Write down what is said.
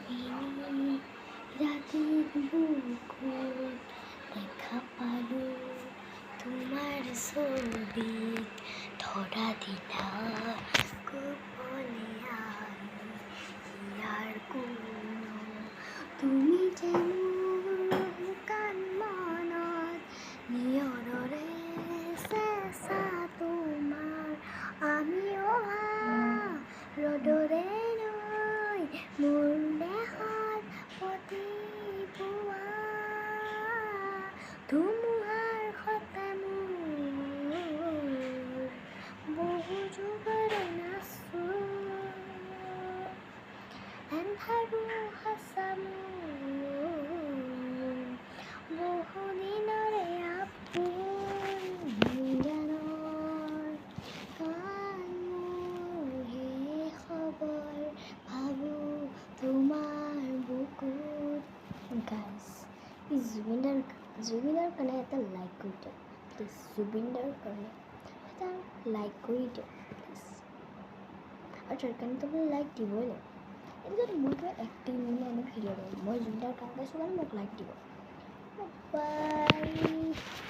এনে ৰাতেৰ বুকুত দেখা পালো তোমাৰ ছবি ধৰা দিলা গোপনে আমি ইয়াৰ কোনো তুমি যে মোৰ কান মনত নিয়ৰৰে চেঁচা তোমাৰ আমি অহা ৰ'দৰে নৈ মোৰ দেহত প্ৰতিপুৱা ধুমুহাৰ সতে মোৰ বহু যুগৰে নাচো এন্ধাৰো সঁচা মোৰ বহু দিনৰে আপোন গানৰ কান মোৰ সেই খবৰ ভাবোঁ তোমাৰ বুকুত গাইজ এই জুবিনদাৰ কাৰণে এটা লাইক কৰি দিয়ক প্লিজ জুবিনদাৰ কাৰণে এটা লাইক কৰি দিয়ক প্লিজ আৰু তাৰ কাৰণেতো আপুনি লাইক দিবই লাগিব এইটো যদি মই কিবা এক্টিং মানে এনে ভিডিঅ' কৰিম মই জুবিনদাৰ কাৰণে গাইছোঁ কাৰণে মোক লাইক দিব বাই